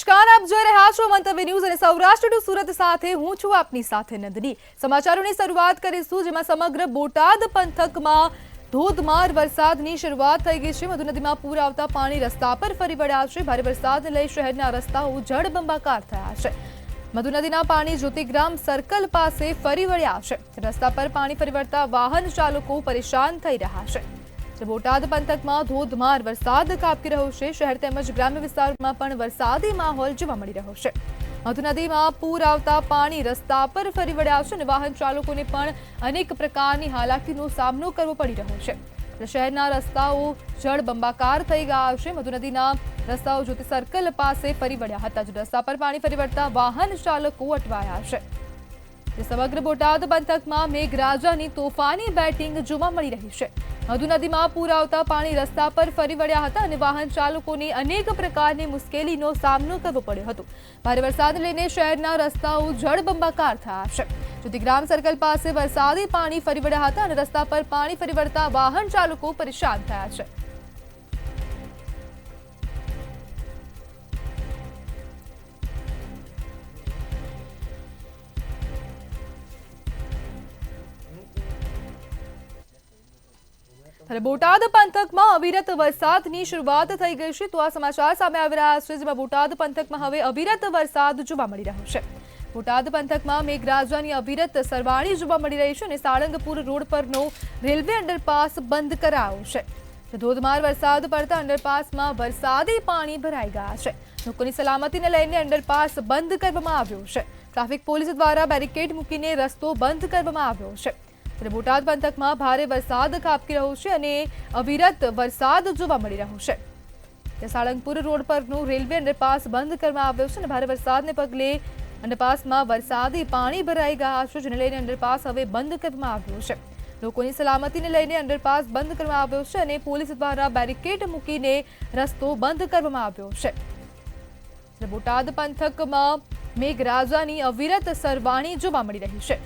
નમસ્કાર, આપ જોઈ રહ્યા છો મંતવ્ય ન્યૂઝ અને સૌરાષ્ટ્ર ટુ સુરત સાથે હું છું આપની સાથે નંદની। સમાચારોની શરૂઆત કરીશું, જેમાં સમગ્ર બોટાદ પંથકમાં ધોધમાર વરસાદની શરૂઆત થઈ ગઈ છે। મધુ નદીમાં પૂર આવતા પાણી રસ્તા પર ફરી વળ્યા છે। ભારે વરસાદને લઈ શહેરના રસ્તાઓ જળબંબાકાર થયા છે। મધુ નદીના પાણી જ્યોતિગ્રામ સર્કલ પાસે ફરી વળ્યા છે। રસ્તા પર પાણી ફરી વળતા વાહન ચાલકો પરેશાન થઈ રહ્યા છે। બોટાદ પંથકમાં ધોધમાર વરસાદ ખાબકી રહ્યો છે। શહેર તેમજ ગ્રામ્ય વિસ્તારોમાં પણ વરસાદી માહોલ જોવા મળી રહ્યો છે। મધુ નદીમાં પૂર આવતા પાણી રસ્તા પર ફરી વળ્યા છે અને વાહન ચાલકોને પણ અનેક પ્રકારની હાલાકીનો સામનો કરવો પડી રહ્યો છે। શહેરના રસ્તાઓ જળબંબાકાર થઈ ગયા છે। મધુ નદીના રસ્તાઓ જ્યોતિ સર્કલ પાસે ફરી વળ્યા હતા। રસ્તા પર પાણી ફરી વળતા વાહન ચાલકો અટવાયા છે। સમગ્ર બોટાદ પંથકમાં મેઘરાજાની તોફાની બેટિંગ જોવા મળી રહી છે। મધુ નદીમાં પૂર આવતા પાણી રસ્તા પર ફરી વળ્યા હતા અને વાહન ચાલકોને અનેક પ્રકારની મુશ્કેલીનો સામનો કરવો પડ્યો હતો। ભારે વરસાદને લઈને શહેરના રસ્તાઓ જળબંબાકાર થયા છે। જ્યોતિગ્રામ સર્કલ પાસે વરસાદી પાણી ફરી વળ્યા હતા અને રસ્તા પર પાણી ફરી વળતા વાહન ચાલકો પરેશાન થયા છે। બોટાદ પંથકમાં અવિરત વરસાદની શરૂઆત થઈ ગઈ છે। તો આ સમાચાર સામે આવી રહ્યા છે, જેમાં બોટાદ પંથકમાં હવે અવિરત વરસાદ જોવા મળી રહ્યો છે। બોટાદ પંથકમાં મેઘરાજાની અવિરત સરવાણી જોવા મળી રહી છે અને સાળંગપુર રોડ પરનો રેલવે અંડરપાસ બંધ કરાયો છે। ધોધમાર વરસાદ પડતા અંડરપાસમાં વરસાદી પાણી ભરાઈ ગયા છે। લોકોની સલામતીને લઈને અંડરપાસ બંધ કરવામાં આવ્યો છે। ટ્રાફિક પોલીસ દ્વારા બેરિકેડ મૂકીને રસ્તો બંધ કરવામાં આવ્યો છે। બોટાદ પંથકમાં ભારે વરસાદ ખાબકી રહ્યો છે અને અવિરત વરસાદ જોવા મળી રહ્યો છે। સાળંગપુર રોડ પરનો રેલવે અંડરપાસ બંધ કરવામાં આવ્યો છે અને ભારે વરસાદને પગલે અંડરપાસમાં વરસાદી પાણી ભરાઈ ગયા છે, જેને લઈને અંડરપાસ હવે બંધ કરવામાં આવ્યો છે। લોકોની સલામતીને લઈને અંડરપાસ બંધ કરવામાં આવ્યો છે અને પોલીસ દ્વારા બેરિકેડ મૂકીને રસ્તો બંધ કરવામાં આવ્યો છે। બોટાદ પંથકમાં મેઘરાજાની અવિરત સરવાણી જોવા મળી રહી છે।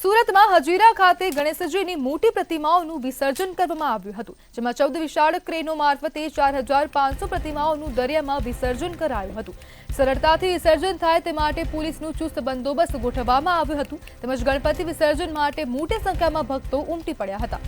સુરતમાં હજીરા ખાતે ગણેશજીની મોટી પ્રતિમાઓનું વિસર્જન કરવામાં આવ્યું હતું, જેમાં 14 વિશાળ ક્રેનો મારફતે 4500 પ્રતિમાઓનું દરિયામાં વિસર્જન કરાયું હતું। સરળતાથી વિસર્જન થાય તે માટે પોલીસનું ચુસ્ત બંદોબસ્ત ગોઠવવામાં આવ્યું હતું, તેમજ ગણપતિ વિસર્જન માટે મોટી સંખ્યામાં ભક્તો ઉમટી પડ્યા હતા।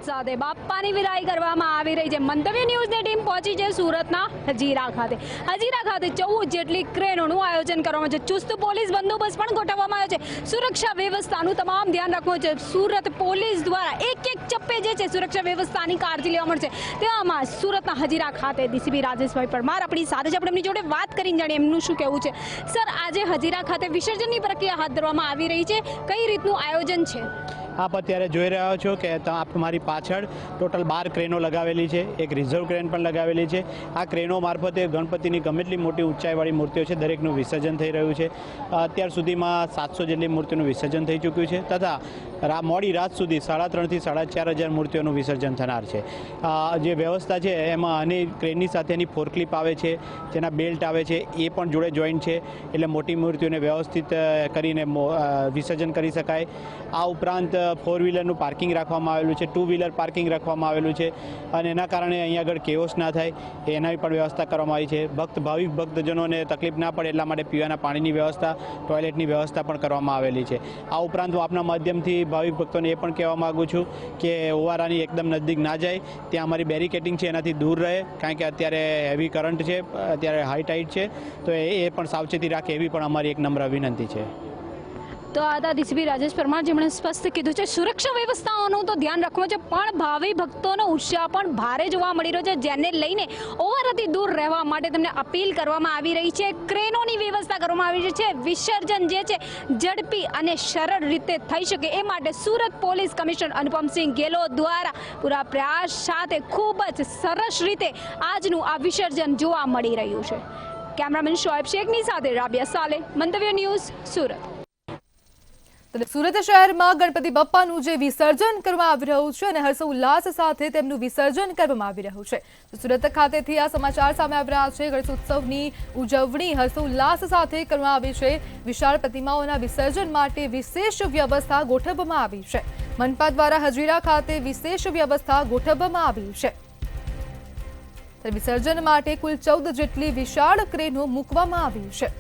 સાથે બાપ્પાની વિદાય કરવામાં આવી રહી છે। મંતવ્ય ન્યૂઝની ટીમ પહોંચી છે સુરતના હજીરા ખાતે। હજીરા ખાતે 14 જેટલી ક્રેનોનું આયોજન કરવામાં છે। ચુસ્ત પોલીસ બંદોબસ્ત પણ ગોઠવવામાં આવ્યો છે। સુરક્ષા વ્યવસ્થાનું તમામ ધ્યાન રાખવું છે। સુરત પોલીસ દ્વારા એક ચપ્પે જે છે સુરક્ષા વ્યવસ્થાની કાળજી લેવા મળશે। તેવામાં સુરતના હજીરા ખાતે ડીસીપી રાજેશભાઈ પરમાર આપણી સાથે છે। આપણે એમની જોડે વાત કરીને જાણીએ એમનું શું કહેવું છે। સર, આજે હજીરા ખાતે વિસર્જનની પ્રક્રિયા હાથ ધરવામાં આવી રહી છે, કઈ રીતનું આયોજન છે? આપ અત્યારે જોઈ રહ્યા છો કે આપ મારી પાછળ ટોટલ 12 ક્રેનો લગાવેલી છે, એક રિઝર્વ ક્રેન પણ લગાવેલી છે। આ ક્રેનો મારફતે ગણપતિની ગમે એટલી મોટી ઊંચાઈવાળી મૂર્તિઓ છે દરેકનું વિસર્જન થઈ રહ્યું છે। અત્યાર સુધીમાં 700 જેટલી મૂર્તિઓનું વિસર્જન થઈ ચૂક્યું છે, તથા મોડી રાત સુધી 3,500 થી 4,500 મૂર્તિઓનું વિસર્જન થનાર છે। જે વ્યવસ્થા છે એમાં અને ક્રેનની સાથે એની ફોરક્લિપ આવે છે, જેના બેલ્ટ આવે છે, એ પણ જોડે જોઈન્ટ છે, એટલે મોટી મૂર્તિઓને વ્યવસ્થિત કરીને વિસર્જન કરી શકાય। આ ઉપરાંત 4 વ્હીલરનું પાર્કિંગ રાખવામાં આવેલું છે, 2 વ્હીલર પાર્કિંગ રાખવામાં આવેલું છે અને એના કારણે અહીંયા આગળ કેઓસ ના થાય એનાની પણ વ્યવસ્થા કરવામાં આવી છે। ભાવિક ભક્તજનોને તકલીફ ના પડે એટલા માટે પીવાના પાણીની વ્યવસ્થા, ટોયલેટની વ્યવસ્થા પણ કરવામાં આવેલી છે। આ ઉપરાંત હું આપના માધ્યમથી ભાવિક ભક્તોને એ પણ કહેવા માગું છું કે ઓવારાની એકદમ નજીક ના જાય, ત્યાં અમારી બેરિકેટિંગ છે એનાથી દૂર રહે, કારણ કે અત્યારે હેવી કરંટ છે, અત્યારે હાઈ ટાઈડ છે, તો એ પણ સાવચેતી રાખે એવી પણ અમારી એક નમ્ર વિનંતી છે। તો આ હતા ડીસીપી રાજેશ પરમાર, જેમણે સ્પષ્ટ કીધું છે સુરક્ષા વ્યવસ્થાઓનું તો ધ્યાન રાખવું છે, પણ ભાવિ ભક્તોનો ઉત્સાહ પણ ભારે જોવા મળી રહ્યો છે, જેને લઈને ઓવરથી દૂર રહેવા માટે તેમને અપીલ કરવામાં આવી રહી છે. ક્રેનોની વ્યવસ્થા કરવામાં આવી રહી છે. વિસર્જન જે છે ઝડપી અને સરળ રીતે થઈ શકે એ માટે સુરત પોલીસ કમિશનર અનુપમસિંહ ગેહલોત દ્વારા પૂરા પ્રયાસ સાથે ખૂબ જ સરસ રીતે આજનું આ વિસર્જન જોવા મળી રહ્યું છે. કેમેરામેન શોએબ શેખની સાથે રાબિયા સાલે, મંતવ્ય ન્યૂઝ, સુરત. સુરત શહેરમાં ગણપતિ બાપ્પાનું જે વિસર્જન કરવામાં આવી રહ્યું છે અને હર્ષોલ્લાસ સાથે તેમનું વિસર્જન કરવામાં આવી રહ્યું છે. સુરત ખાતેથી આ સમાચાર સામે આવી રહ્યા છે. ગણેશોત્સવની ઉજવણી હર્ષોલ્લાસ સાથે કરવામાં આવી છે. વિશાળ પ્રતિમાઓના વિસર્જન માટે વિશેષ વ્યવસ્થા ગોઠવવામાં આવી છે. મનપા દ્વારા હજીરા ખાતે વિશેષ વ્યવસ્થા ગોઠવવામાં આવી છે. વિસર્જન માટે કુલ 14 જેટલી વિશાળ ક્રેનો મૂકવામાં આવી છે.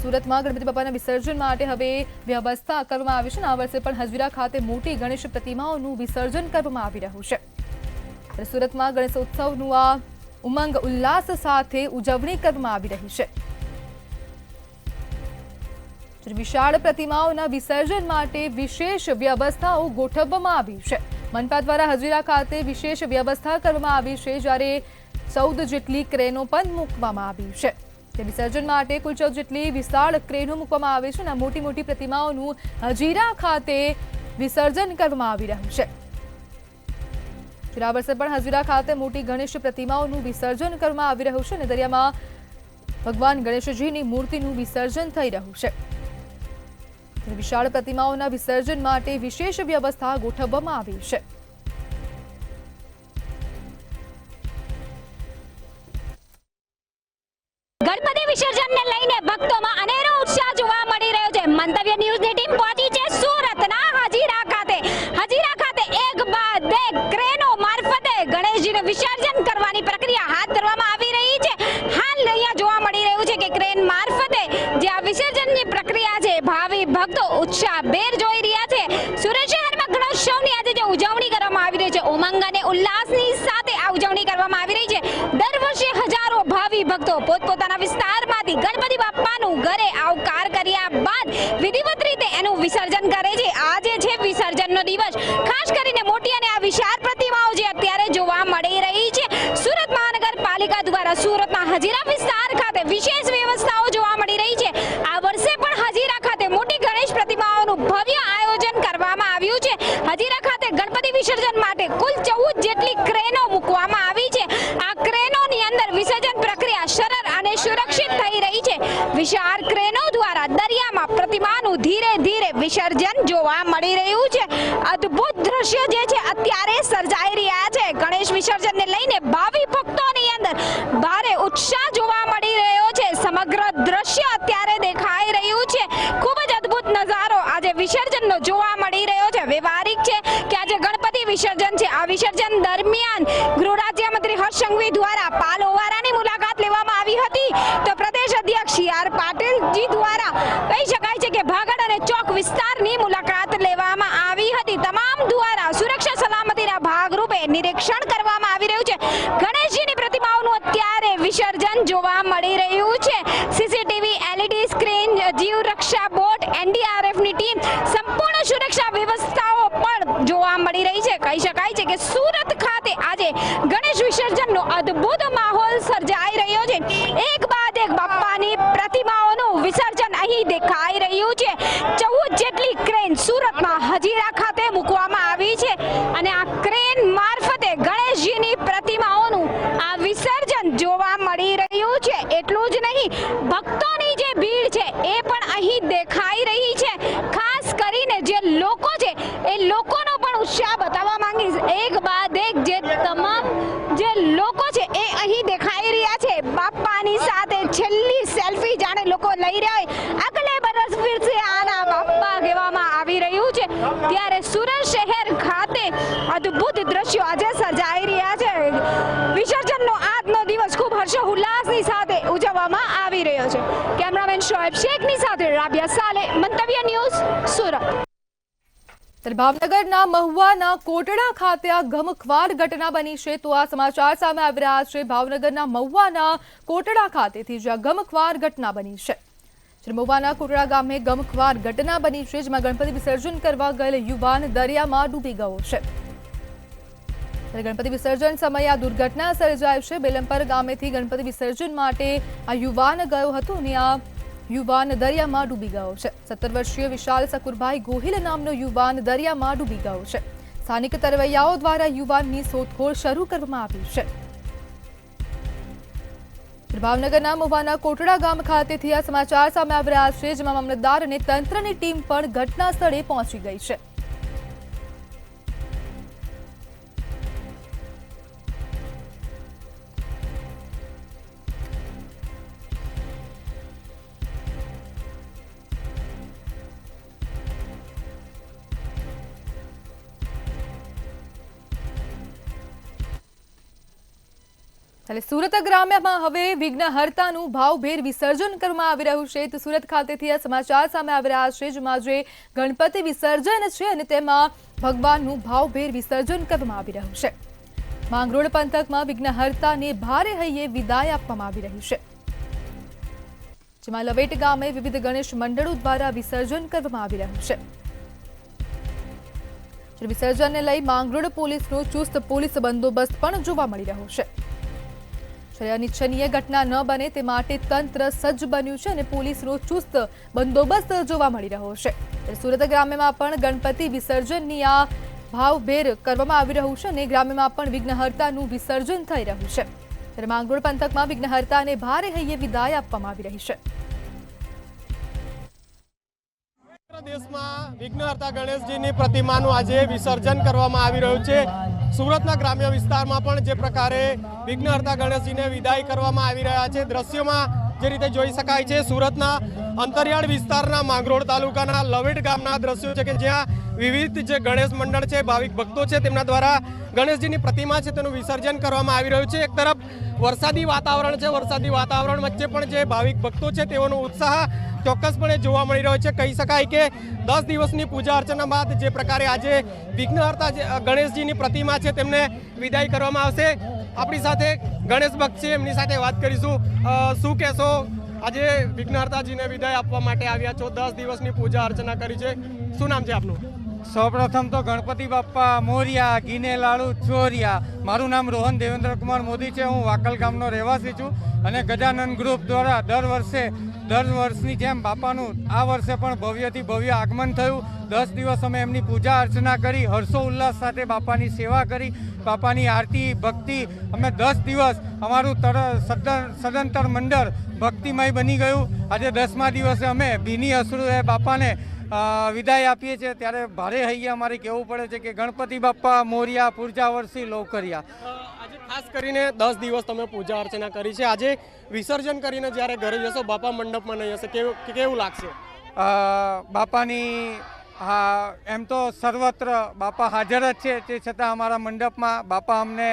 સુરતમાં ગણપતિ બાપ્પાના વિસર્જન માટે હવે વ્યવસ્થા કરવામાં આવી છે. આ વર્ષે પણ હજીરા ખાતે મોટી ગણેશ પ્રતિમાઓનું વિસર્જન કરવામાં આવી રહ્યું છે. સુરતમાં ગણેશોત્સવનું આ ઉમંગ ઉલ્લાસ સાથે ઉજવણી કરવામાં આવી રહી છે. વિશાળ પ્રતિમાઓના વિસર્જન માટે વિશેષ વ્યવસ્થાઓ ગોઠવવામાં આવી છે. મનપા દ્વારા હજીરા ખાતે વિશેષ વ્યવસ્થા કરવામાં આવી છે, જ્યારે 14 જેટલી ક્રેનો પણ મૂકવામાં આવી છે. વિસર્જન માટે કુલ 14 જેટલી વિશાળ ક્રેનો મૂકવામાં આવે છે અને મોટી મોટી પ્રતિમાઓનું હજીરા ખાતે વિસર્જન કરવામાં આવી રહ્યું છે. આ વર્ષે પણ હજીરા ખાતે મોટી ગણેશ પ્રતિમાઓનું વિસર્જન કરવામાં આવી રહ્યું છે અને દરિયામાં ભગવાન ગણેશજીની મૂર્તિનું વિસર્જન થઈ રહ્યું છે. વિશાળ પ્રતિમાઓના વિસર્જન માટે વિશેષ વ્યવસ્થા ગોઠવવામાં આવી છે. ગણપતિ વિસર્જનને લઈને ભક્તોમાં અનેરો ઉત્સાહ જોવા મળી રહ્યો છે. મંતવ્ય ન્યૂઝની ટીમ પહોંચી છે સુરતના હજીરા ખાતે. હજીરા ખાતે એક બાદ એક ક્રેનો મારફતે ગણેશજીનું વિસર્જન કરવાની પ્રક્રિયા હાથ ધરવામાં આવી રહી છે. હાલ અહીંયા જોવા મળી રહ્યું છે કે ક્રેન મારફતે જે આ વિસર્જનની પ્રક્રિયા છે, ભાવિ ભક્તો ઉત્સાહભેર જોઈ રહ્યા છે. સુરત શહેરમાં ગણેશોત્સવની આજે જે ઉજવણી કરવામાં આવી રહી છે, ઉમંગ અને ઉલ્લાસની સાથે આ ઉજવણી કરવામાં આવી રહી છે. દર વર્ષે હજારો ભાવિ ભક્તો પોતપોતાના વિસ્તારમાંથી ગણપતિ બાપ્પાનું ઘરે આવકાર કર્યા બાદ વિધિવત રીતે એનું વિસર્જન કરે છે. આજે છે વિસર્જનનો દિવસ. ખાસ કરીને મોટી અને આ વિશાળ પ્રતિમાઓ જે અત્યારે જોવા મળી રહી છે, સુરત મહાનગરપાલિકા દ્વારા સુરતના હજીરા વિસ્તાર ખાતે વિશેષ વ્યવસ્થાઓ જોવા મળી રહી છે. આ વર્ષે પણ હજીરા ખાતે મોટી ગણેશ પ્રતિમાઓનું ભવ્ય આયોજન કરવામાં આવ્યું છે. હજીરા ખાતે ગણપતિ વિસર્જન માટે કુલ 14 જેટલી ક્રેનો મૂકવામાં આવી છે. આ ક્રેનોની અંદર વિસર્જન પ્રક્રિયા સરળ અને સુરક્ષિત થઈ રહી છે. વિશાળ ક્રેનો દ્વારા દરિયામાં પ્રતિમાનું ધીરે ધીરે વિસર્જન જોવા મળી રહ્યું છે. અદ્ભુત દ્રશ્ય જે છે અત્યારે સર્જાઈ રહ્યા છે. ગણેશ વિસર્જનને લઈને ભાવિ ભક્તોની અંદર ભારે ઉત્સાહ જોવા મળી રહ્યો છે. સમગ્ર દ્રશ્ય અત્યારે દેખાઈ રહ્યું છે. ખૂબ જ અદ્ભુત નજારો આજે વિસર્જનનો જોવા મળી રહ્યો છે. વ્યવહારિક છે કે આજે ગણપતિ વિસર્જન છે. આ વિસર્જન દરમિયાન ગૃહ રાજ્યમંત્રી હર્ષ સંઘવી દ્વારા પાલ ઓવારાની મુલાકાત લેવામાં આવી હતી. તો પ્રદેશ અધ્યક્ષ CR પાટીલજી દ્વારા કહી શકાય છે કે ભાગડ અને ચોક વિસ્તારની મુલાકાત લેવામાં આવી હતી. તમામ દ્વારા સુરક્ષા સલામતીના ભાગરૂપે નિરીક્ષણ કરવામાં આવી રહ્યું છે. ગણેશજીની પ્રતિમાઓનું અત્યારે વિસર્જન જોવા મળી રહ્યું છે. સીસીટીવી, LED સ્ક્રીન, જીવ રક્ષા બોટ, NDRFની ટીમ, સંપૂર્ણ સુરક્ષા વ્યવસ્થાઓ પણ જોવા મળી રહી છે. કહી શકાય છે કે સુરત ખાતે આજે ગણેશ વિસર્જનનો અદ્ભુત માહોલ સર્જાઈ રહ્યો છે. એક બાદ એક બાપ્પાની પ્રતિમાઓનું વિસર્જન અહીં દેખાઈ રહ્યું છે. 14 જેટલી ક્રેન સુરતમાં હજીરા ખાતે મૂકવામાં આવી છે અને આ ક્રેન મારફતે ગણેશજીની પ્રતિમાઓનું આ વિસર્જન જોવા મળી રહ્યું છે. એટલું જ નહીં, ભક્તોની જે ભીડ છે એ પણ અહીં દેખાઈ રહી છે. ખાસ કરીને જે લોકો છે એ લોકોનો પણ ઉત્સાહ બતાવવા માંગીશ. એક બાદ એક જે તમામ જે લોકો છે એ અહીં દેખાઈ રહ્યા છે. બાપ્પાની સાથે છેલ્લી સેલ્ફી જાણે લોકો લઈ રહ્યા હોય. અગલે બરસ ફિર સે આના બાપ્પા કહેવામાં આવી રહ્યું છે. ત્યારે સુરત શહેર ખાતે અદ્ભુત દ્રશ્યો આજે સર્જાઈ રહ્યા છે. વિસર્જનનો આજનો દિવસ ખૂબ હર્ષોલ્લાસની સાથે ઉજવવામાં આવી રહ્યો છે. કેમેરામેન શોએબ શેખની સાથે રાબિયા સાલે, મંતવ્ય ન્યૂઝ, સુરત. ભાવનગરના મહુવાના કોટડા ખાતે આ ગમખ્વાર ઘટના બની છે. તો આ સમાચાર સામે આવી રહ્યા છે ભાવનગરના મહુવાના કોટડા ખાતેથી જ્યાં ગમખ્વાર ઘટના બની છે. મોવાના કોટડા ગામે ગમખ્વાર ઘટના બની છે, જેમાં ગણપતિ વિસર્જન કરવા ગયેલ યુવાન દરિયામાં ડૂબી ગયો છે. ગણપતિ વિસર્જન સમયે આ દુર્ઘટના સર્જાઈ છે. બેલમપર ગામેથી ગણપતિ વિસર્જન માટે આ યુવાન ગયો હતો અને આ યુવાન દરિયામાં ડૂબી ગયો છે. 17 વર્ષીય વિશાલ સકુરભાઈ ગોહિલ નામનો યુવાન દરિયામાં ડૂબી ગયો છે. સ્થાનિક તરવૈયાઓ દ્વારા યુવાનની શોધખોળ શરૂ કરવામાં આવી છે. ભાવનગરના મોવાના કોટડા ગામ ખાતેથી આ સમાચાર સામે આવી રહ્યા છે, જેમાં મામલતદાર અને તંત્રની ટીમ પણ ઘટના સ્થળે પહોંચી ગઈ છે. સુરત ગ્રામ્યમાં હવે વિઘ્નહર્તાનું ભાવભેર વિસર્જન કરવામાં આવી રહ્યું છે. તો સુરત ખાતેથી આ સમાચાર સામે આવી રહ્યા છે, જેમાં જે ગણપતિ વિસર્જન છે અને તેમાં ભગવાનનું ભાવભેર વિસર્જન કરવામાં આવી રહ્યું છે. માંગરોળ પંથકમાં વિઘ્નહર્તાને ભારે હૈયે વિદાય આપવામાં આવી રહી છે, જેમાં લવેટ ગામે વિવિધ ગણેશ મંડળો દ્વારા વિસર્જન કરવામાં આવી રહ્યું છે. વિસર્જનને લઈ માંગરોળ પોલીસનો ચુસ્ત પોલીસ બંદોબસ્ત પણ જોવા મળી રહ્યો છે. અનિચ્છનીય ઘટના ન બને તે માટે તંત્ર સજ્જ બન્યું છે અને પોલીસનો ચુસ્ત બંદોબસ્ત જોવા મળી રહ્યો છે. સુરત ગ્રામ્યમાં પણ ગણપતિ વિસર્જનની આ ભાવભેર કરવામાં આવી રહ્યું છે અને ગ્રામ્યમાં પણ વિઘ્નહર્તાનું વિસર્જન થઈ રહ્યું છે. ત્યારે માંગરોળ પંથકમાં વિઘ્નહર્તાને ભારે હૈયે વિદાય આપવામાં આવી રહી છે. દેશમાં વિઘ્નહર્તા ગણેશજીની પ્રતિમાનું આજે વિસર્જન કરવામાં આવી રહ્યું છે. સુરતના ગ્રામ્ય વિસ્તારમાં પણ જે પ્રકારે વિઘ્નહર્તા ગણેશજીને વિદાય કરવામાં આવી રહ્યા છે, દ્રશ્યોમાં જે રીતે જોઈ શકાય છે, સુરતના અંતરિયાળ વિસ્તારના માંગરોળ તાલુકાના લવેટ ગામના દ્રશ્યો છે કે જ્યાં વિવિધ જે ગણેશ મંડળ છે, ભાવિક ભક્તો છે, તેમના દ્વારા ગણેશજીની પ્રતિમા છે તેનું વિસર્જન કરવામાં આવી રહ્યું છે. એક તરફ વરસાદી વાતાવરણ છે, વરસાદી વાતાવરણ વચ્ચે પણ જે ભાવિક ભક્તો છે તેઓનો ઉત્સાહ ચોક્કસપણે જોવા મળી રહ્યો છે. કહી શકાય કે 10 દિવસની પૂજા અર્ચના બાદ જે પ્રકારે આજે વિઘ્નહર્તા ગણેશજીની પ્રતિમા છે તેમને વિદાય કરવામાં આવશે. આપણી સાથે ગણેશ ભક્ત છે, એમની સાથે વાત કરીશું. શું કહેશો, આજે વિઘ્નહર્તાજીને વિદાય આપવા માટે આવ્યા છો, 10 દિવસની પૂજા અર્ચના કરી છે, શું નામ છે આપનું? સૌપ્રથમ તો ગણપતિ બાપ્પા મોરિયા, ઘીને લાડુ ચોરિયા. મારું નામ રોહન દેવેન્દ્ર કુમાર મોદી છે. હું વાકલ ગામનો રહેવાસી છું અને ગજાનન ગ્રુપ દ્વારા દર વર્ષની જેમ બાપાનું આ વર્ષે પણ ભવ્યથી ભવ્ય આગમન થયું. 10 દિવસ અમે એમની પૂજા અર્ચના કરી, હર્ષો ઉલ્લાસ સાથે બાપાની સેવા કરી, બાપાની આરતી ભક્તિ. અમે 10 દિવસ અમારું સદંતર મંડળ ભક્તિમય બની ગયું. આજે 10મા દિવસે અમે ભીની અશ્રુએ બાપાને વિદાય આપીએ છીએ. ત્યારે ભારે હૈયે અમારે કહેવું પડે છે કે ગણપતિ બાપ્પા મોરિયા, પૂરજા વર્ષી લોકરિયા. આજે ખાસ કરીને 10 દિવસ તમે પૂજા અર્ચના કરી છે. આજે વિસર્જન કરીને જ્યારે ઘરે જશો, બાપા મંડપમાં નહીં હશે, કેવું લાગશે? બાપાની એમ તો સર્વત્ર બાપા હાજર જ છે, તે છતાં અમારા મંડપમાં બાપા અમને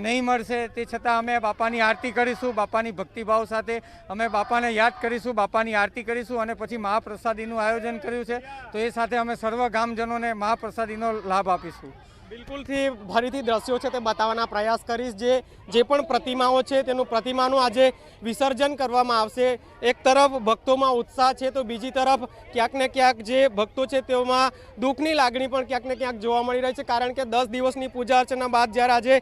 નહીં મળશે, તે છતાં અમે બાપાની આરતી કરીશું. બાપાની ભક્તિભાવ સાથે અમે બાપાને યાદ કરીશું, બાપાની આરતી કરીશું અને પછી મહાપ્રસાદીનું આયોજન કર્યું છે. તો એ સાથે અમે સર્વ ગામજનોને મહાપ્રસાદીનો લાભ આપીશું. બિલકુલથી ફરીથી દ્રશ્યો છે તે બતાવવાના પ્રયાસ કરીશ. જે પણ પ્રતિમાઓ છે તેનું પ્રતિમાનું આજે વિસર્જન કરવામાં આવશે. એક તરફ ભક્તોમાં ઉત્સાહ છે તો બીજી તરફ ક્યાંક ને ક્યાંક જે ભક્તો છે તેઓમાં દુઃખની લાગણી પણ ક્યાંક ને ક્યાંક જોવા મળી રહી છે. કારણ કે 10 દિવસની પૂજા અર્ચના બાદ જ્યારે આજે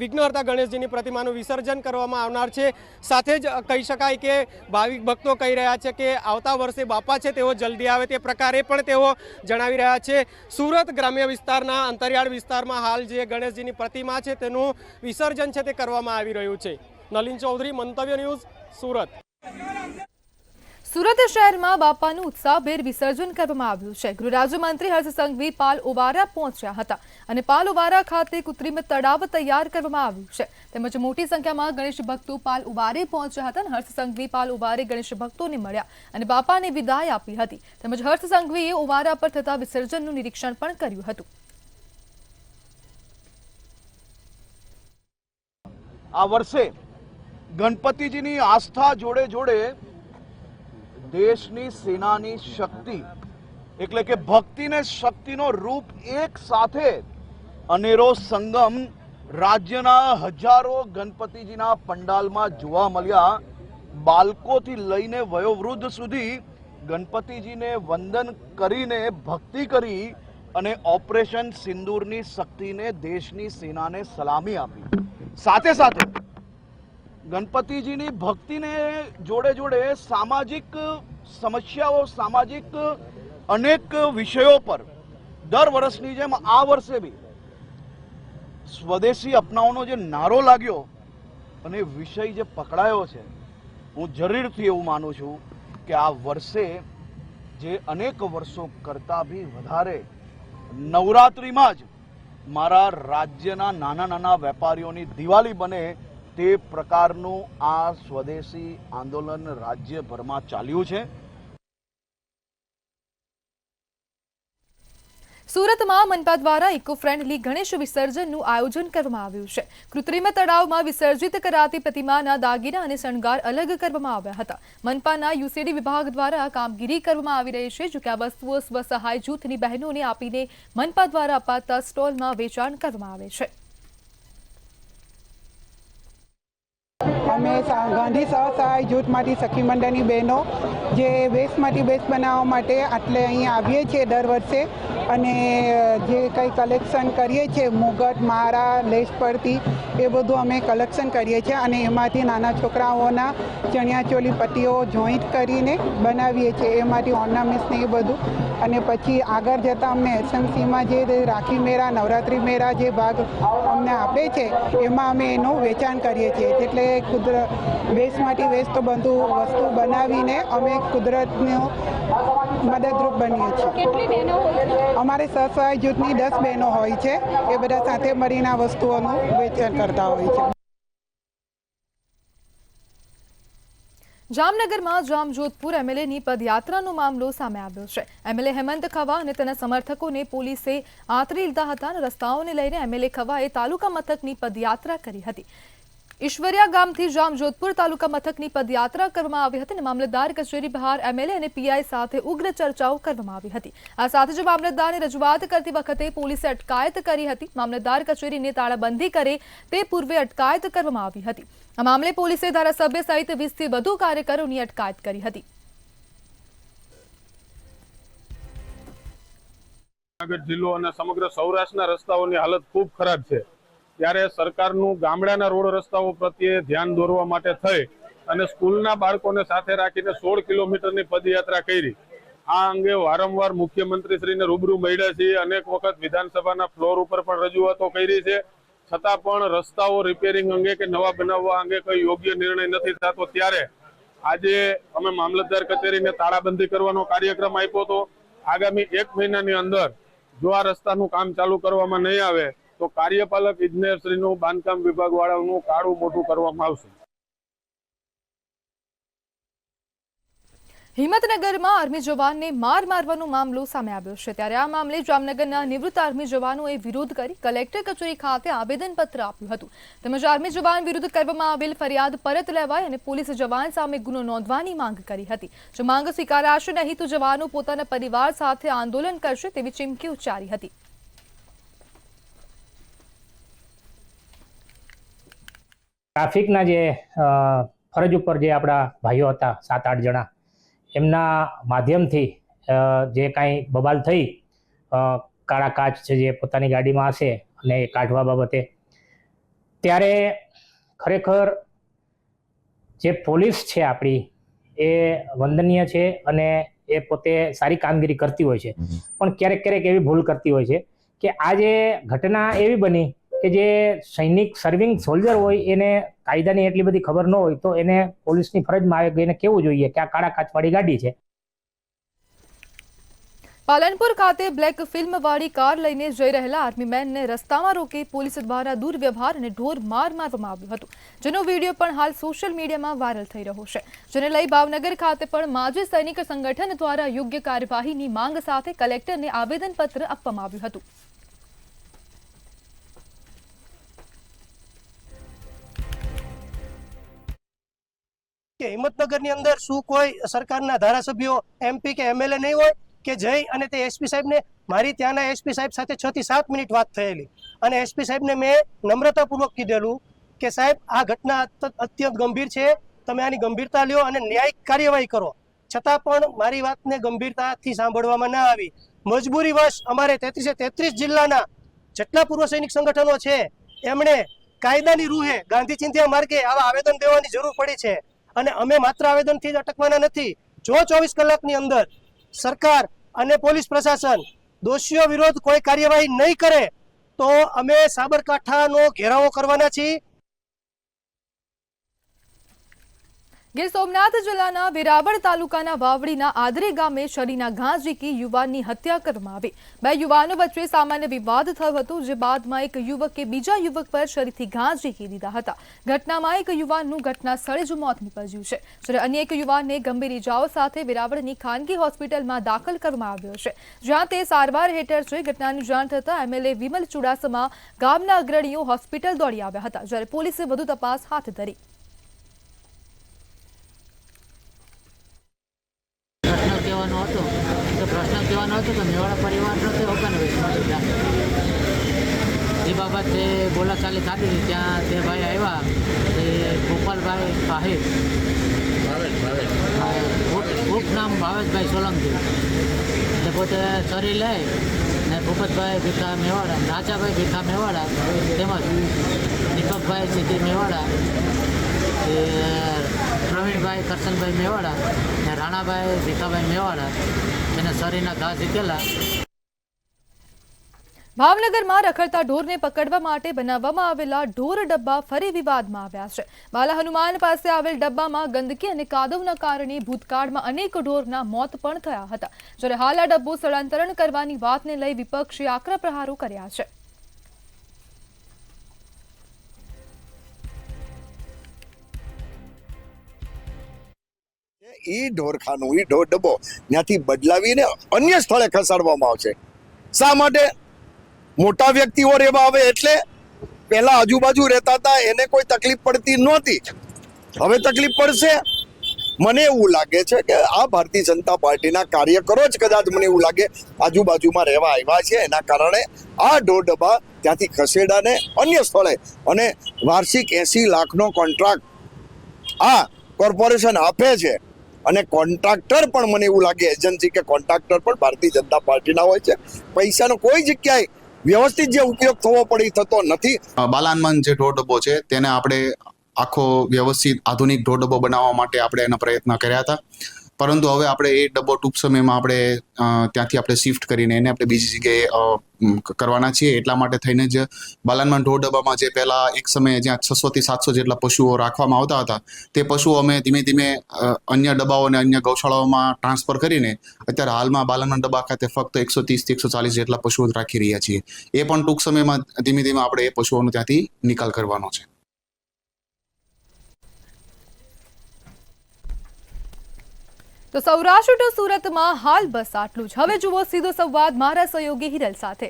વિઘ્નહર્તા ગણેશજીની પ્રતિમાનું વિસર્જન કરવામાં આવનાર છે, સાથે જ કહી શકાય કે ભાવિક ભક્તો કહી રહ્યા છે કે આવતા વર્ષે બાપા છે તેઓ જલ્દી આવે, તે પ્રકારે પણ તેઓ જણાવી રહ્યા છે. સુરત ગ્રામ્ય વિસ્તારના અંતરિયાળ વિસ્તારમાં હાલ જે ગણેશજીની પ્રતિમા છે તેનું વિસર્જન છે તે કરવામાં આવી રહ્યું છે. નલિન ચૌધરી, મંતવ્ય ન્યૂઝ, સુરત. સુરત શહેરમાં બાપાનું ઉત્સાહભેર વિસર્જન કરવામાં આવ્યું છે. ગૃહ રાજ્યમંત્રી હર્ષ સંઘવી પાલ ઓવારા પહોંચ્યા હતા અને પાલ ઓવારા ખાતે કૃત્રિમ તળાવ તૈયાર કરવામાં આવ્યું છે. તેમજ મોટી સંખ્યામાં ગણેશ ભક્તો પાલ ઓવારે પહોંચ્યા હતા. હર્ષ સંઘવી પાલ ઓવારે ગણેશ ભક્તોને મળ્યા અને બાપાને વિદાય આપી હતી. તેમજ હર્ષ સંઘવીએ ઓવારા પર થતા વિસર્જનનું નિરીક્ષણ પણ કર્યું હતું. આ વર્ષે ગણપતિજીની આસ્થા જોડે જોડે દેશની સેનાની શક્તિ એટલે કે ભક્તિને શક્તિનો રૂપ એક સાથે અનેરો સંગમ રાજ્યના હજારો ગણપતિજીના પંડાલમાં જોવા મળ્યા. બાળકોથી લઈને વયોવૃદ્ધ સુધી ગણપતિજીને વંદન કરીને ભક્તિ કરી અને ઓપરેશન સિંદૂરની શક્તિને દેશની સેનાને સલામી આપી. સાથે સાથે ગણપતિજીની ભક્તિને જોડે જોડે સામાજિક સમસ્યાઓ, સામાજિક અનેક વિષયો પર દર વર્ષની જેમ આ વર્ષે બી સ્વદેશી અપનાવવાનો જે નારો લાગ્યો અને વિષય જે પકડાયો છે, હું જરૂરથી એવું માનું છું કે આ વર્ષે જે અનેક વર્ષો કરતાં બી વધારે નવરાત્રિમાં જ મારા રાજ્યના નાના નાના વેપારીઓની દિવાળી બને તે પ્રકારનું આ સ્વદેશી આંદોલન રાજ્યભરમાં ચાલ્યું છે. સુરતમાં મનપા દ્વારા ઇકો ફ્રેન્ડલી ગણેશ વિસર્જનનું આયોજન કરવામાં આવ્યું છે. કૃત્રિમ તળાવમાં વિસર્જિત કરાતી પ્રતિમાના દાગીના અને શણગાર અલગ કરવામાં આવ્યા હતા. મનપાના યુસીડી વિભાગ દ્વારા કામગીરી કરવામાં આવી રહી છે. જોકે આ વસ્તુઓ સ્વસહાય જૂથની બહેનોને આપીને મનપા દ્વારા અપાતા સ્ટોલમાં વેચાણ કરવામાં આવે છે. અમે ગાંધી સહસહાય જૂથમાંથી સખી મંડળની બહેનો જે વેસ્ટમાંથી બેસ્ટ બનાવવા માટે આટલે અહીં આવીએ છીએ દર વર્ષે અને જે કંઈ કલેક્શન કરીએ છીએ, મુગટ, મારા, લેસ પડતી, એ બધું અમે કલેક્શન કરીએ છીએ અને એમાંથી નાના છોકરાઓના ચણિયાચોલી પટ્ટીઓ જોઈન્ટ કરીને બનાવીએ છીએ, એમાંથી ઓર્નામેન્ટ્સ ને એ બધું. અને પછી આગળ જતાં અમને એસએમસીમાં જે રાખી મેળા, નવરાત્રિ મેળા જે ભાગ અમને આપે છે એમાં અમે એનું વેચાણ કરીએ છીએ. એટલે વેસ્ટમાંથી વેસ્ટ બધું વસ્તુ બનાવીને અમે કુદરતનું મદદરૂપ બનીએ છીએ. કેટલી બહેનો હોય? અમારે સહસહાય જૂથની 10 બહેનો હોય છે. એ બધા સાથે મળીને આ વસ્તુઓનું વેચાણ કરતા હોય છે. જામનગરમાં જામજોધપુર એમએલએની પદયાત્રાનો મામલો સામે આવ્યો છે. એમએલએ હેમંત ખવા અને તેના સમર્થકોને પોલીસે આંતરી લીધા હતા અને રસ્તાઓને લઈને એમએલએ ખવાએ તાલુકા મથકની પદયાત્રા કરી હતી. ઈશ્વરિયા ગામથી જામજોધપુર તાલુકા મથકની પદયાત્રા કરવામાં આવી હતી અને મામલતદાર કચેરી બહાર એમએલએ અને પીઆઈ સાથે ઉગ્ર ચર્ચાઓ કરવામાં આવી હતી. આ સાથે જ મામલતદારને રજૂઆત કરતી વખતે પોલીસે અટકાયત કરી હતી. મામલતદાર કચેરીને તાળાબંધી કરે તે પૂર્વે અટકાયત કરવામાં આવી હતી. આ મામલે પોલીસે ધારાસભ્ય સહિત 20થી વધુ કાર્યકરોની અટકાયત કરી હતી. જૂનાગઢ જિલ્લો અને સમગ્ર સૌરાષ્ટ્રના રસ્તાઓની હાલત ખૂબ ખરાબ છે. ત્યારે સરકારનું ગામડાના રોડ રસ્તાઓ પ્રત્યે ધ્યાન દોરવા માટે થઈ અને સ્કૂલના બાળકોને સાથે રાખીને 16 કિલોમીટરની પદયાત્રા કરી. આ અંગે વારંવાર મુખ્યમંત્રીશ્રીને રૂબરૂ મળ્યા છીએ. અનેક વખત વિધાનસભાના ફ્લોર ઉપર પણ રજૂઆતો કરી છે. છતાં પણ રસ્તાઓ રિપેરિંગ અંગે કે નવા બનાવવા અંગે કોઈ યોગ્ય નિર્ણય નથી થતો. ત્યારે આજે અમે મામલતદાર કચેરીને તાળાબંધી કરવાનો કાર્યક્રમ આપ્યો હતો. આગામી 1 મહિનાની અંદર જો આ રસ્તાનું કામ ચાલુ કરવામાં નહીં આવે તો કાર્યપાલક ઇજનેરશ્રીનું, બાંધકામ વિભાગ વાળાનું કાળું મોઢું કરવામાં આવશે. હિંમતનગરમાં આર્મી જવાનને મારવાનો મામલો સામે આવ્યો છે. ત્યારે આ મામલે જામનગરના નિવૃત્ત આર્મી જવાનોએ વિરોધ કરી કલેક્ટર કચેરી ખાતે આવેદનપત્ર આપ્યું હતું. તેમજ આર્મી જવાન વિરુદ્ધ કરવામાં આવેલ ફરિયાદ પરત લેવાય અને પોલીસ જવાન સામે ગુનો નોંધવાની માંગ કરી હતી. જો માંગ સ્વીકારાશે નહીં તો જવાનો પોતાના પરિવાર સાથે આંદોલન કરશે તેવી ચીમકી ઉચ્ચારી હતી. ટ્રાફિકના જે ફરજ ઉપર જે આપણા ભાઈઓ હતા 7-8 જણા, એમના માધ્યમથી જે કાંઈ બબાલ થઈ, કાળા કાચ છે જે પોતાની ગાડીમાં હશે અને એ કાઢવા બાબતે, ત્યારે ખરેખર જે પોલીસ છે આપણી એ વંદનીય છે અને એ પોતે સારી કામગીરી કરતી હોય છે. પણ ક્યારેક એવી ભૂલ કરતી હોય છે કે આ જે ઘટના એવી બની કે જે સૈનિક સર્વિંગ સોલ્જર હોય એને કાયદાની એટલી બધી ખબર ન હોય તો એને પોલીસની ફરજમાં આવે એને કેવું જોઈએ કે આ કાળા કાચવાળી ગાડી છે. પાલનપુર ખાતે બ્લેક ફિલ્મ વાળી કાર લઈને જઈ રહેલા આર્મી મેનને રસ્તામાં રોકી પોલીસ દ્વારા દુર્વ્યવહાર અને ઢોર મારવામાં આવ્યું હતું, જેનો વિડીયો પણ હાલ સોશિયલ મીડિયામાં વાયરલ થઈ રહ્યો છે. જેને લઈ ભાવનગર ખાતે પણ માજી સૈનિક સંગઠન દ્વારા યોગ્ય કાર્યવાહીની માંગ સાથે કલેક્ટરને આવેદનપત્ર આપવામાં આવ્યું હતું. હિંમતનગરની અંદર શું કોઈ સરકારના ધારાસભ્યો, એમપી કે એમએલએ નહીં હોય કે જઈ અને તે એસપી સાહેબને, મારી ત્યાંના એસપી સાહેબ સાથે 6 થી 7 મિનિટ વાત થયેલી અને એસપી સાહેબને મેં નમ્રતાપૂર્વક કીધેલું કે સાહેબ આ ઘટના અત્યંત ગંભીર છે, તમે આની ગંભીરતા લ્યો અને ન્યાયિક કાર્યવાહી કરો. છતાં પણ મારી વાતને ગંભીરતાથી સાંભળવામાં ના આવી. મજબૂરીવશ અમારે 33 જિલ્લાના જેટલા પૂર્વ સૈનિક સંગઠનો છે એમણે કાયદાની રૂહે ગાંધી ચિંધ્યા માર્ગે આવા આવેદન દેવાની જરૂર પડી છે. અને અમે માત્ર આવેદનથી જ અટકવાના નથી. જો 24 કલાકની અંદર સરકાર અને પોલીસ પ્રશાસન દોષીઓ વિરુદ્ધ કોઈ કાર્યવાહી નહીં કરે તો અમે સાબરકાંઠાનો ઘેરાવો કરવાના છીએ. ગીર સોમનાથ જિલ્લાના વેરાવળ તાલુકાના વાવડીના આદરે ગામે શરીના ઘા ઝીકી યુવાનની હત્યા કરવામાં આવી. બે યુવાનો વચ્ચે સામાન્ય વિવાદ થયો હતો, જે બાદમાં એક યુવકે બીજા યુવક પર શરીરથી ઘા ઝીકી દીધા હતા. ઘટનામાં એક યુવાનનું ઘટના સ્થળે જ મોત નીપજ્યું છે, જ્યારે અન્ય એક યુવાનને ગંભીર ઇજાઓ સાથે વેરાવળની ખાનગી હોસ્પિટલમાં દાખલ કરવામાં આવ્યો છે, જ્યાં તે સારવાર હેઠળ છે. ઘટનાની જાણ થતાં એમએલએ વિમલ ચુડાસમા ગામના અગ્રણીઓ હોસ્પિટલ દોડી આવ્યા હતા, જ્યારે પોલીસે વધુ તપાસ હાથ ધરી. પ્રશ્ન કહેવાનો હતો કે મેવાડા પરિવારનો તે ઓપન વેચમાં એ બાબતે બોલાચાલી થતી હતી. ત્યાં તે ભાઈ આવ્યા, તે ગોપાલભાઈ સાહેબ ઉપનામ ભાવેશભાઈ સોલંકી, એટલે પોતે ચરી લે ને ભૂપતભાઈ ભીખા મેવાડા, રાજાભાઈ ભીખા મેવાડા, તેમજ દીપકભાઈ સિદ્ધિ મેવાડા, પ્રવીણભાઈ કરશનભાઈ મેવાડા ને રાણાભાઈ ભીખાભાઈ મેવાડા એને શરીરના ઘા ઝીકેલા. ભાવનગરમાં રખડતા ઢોરને પકડવા માટે બનાવવામાં આવેલા ઢોર ડબ્બા ફરી વિવાદમાં આવ્યા છે. બાલા હનુમાન પાસે આવેલ ડબ્બામાં ગંદકી અને કાદવના કારણે ભૂતકાળમાં અનેક ઢોરના મોત પણ થયા હતા, જ્યારે હાલ આ ડબ્બો સ્થળાંતરણ કરવાની વાતને લઈ વિપક્ષે આકરા પ્રહારો કર્યા છે. ઈ ઢોરખાનું, ઈ ઢોર ડબ્બો ત્યાંથી બદલાવીને અન્ય સ્થળે ખસેડવામાં આવશે. શા માટે? મોટા વ્યક્તિઓ રહેવા આવે એટલે પહેલા આજુબાજુ રહેતા હતા એને કોઈ તકલીફ પડતી નહોતી, હવે તકલીફ પડશે. મને એવું લાગે છે કે આ ભારતીય જનતા પાર્ટીના કાર્યકરો જ કદાચ, મને એવું લાગે, આજુબાજુમાં રહેવા આવ્યા છે, એના કારણે આ ઢોર ડબ્બા ત્યાંથી ખસેડાને અન્ય સ્થળે, અને વાર્ષિક 80 લાખનો કોન્ટ્રાક્ટ આ કોર્પોરેશન આપે છે, અને કોન્ટ્રાક્ટર પણ મને એવું લાગે એજન્સી કે કોન્ટ્રાક્ટર પણ ભારતીય જનતા પાર્ટીના હોય છે. પૈસાનો કોઈ જગ્યાએ વ્યવસ્થિત જે ઉપયોગ થવો પડે થતો નથી. બાલા હનુમાન જે ઢોર ડબ્બો છે તેને આપણે આખો વ્યવસ્થિત આધુનિક ઢોર ડબ્બો બનાવવા માટે આપણે એના પ્રયત્ન કર્યા હતા, પરંતુ હવે આપણે એ ડબ્બો ટૂંક સમયમાં આપણે ત્યાંથી આપણે શિફ્ટ કરીને એને આપણે બીજી જગ્યાએ કરવાના છીએ. એટલા માટે થઈને જ બાલા હનુમાન ઢોર ડબ્બામાં જે પહેલા એક સમયે જ્યાં 600 થી 700 જેટલા પશુઓ રાખવામાં આવતા હતા, તે પશુઓ અમે ધીમે ધીમે અન્ય ડબ્બાઓ અને અન્ય ગૌશાળાઓમાં ટ્રાન્સફર કરીને અત્યારે હાલમાં બાલા હનુમાન ડબ્બા ખાતે ફક્ત 130 થી 140 જેટલા પશુઓ રાખી રહ્યા છીએ. એ પણ ટૂંક સમયમાં ધીમે ધીમે આપણે એ પશુઓનો ત્યાંથી નિકાલ કરવાનો છે. તો સૌરાષ્ટ્ર ટુ સુરતમાં હાલ બસ આટલું જ. હવે જુઓ સીધો સંવાદ મારા સહયોગી હિરલ સાથે.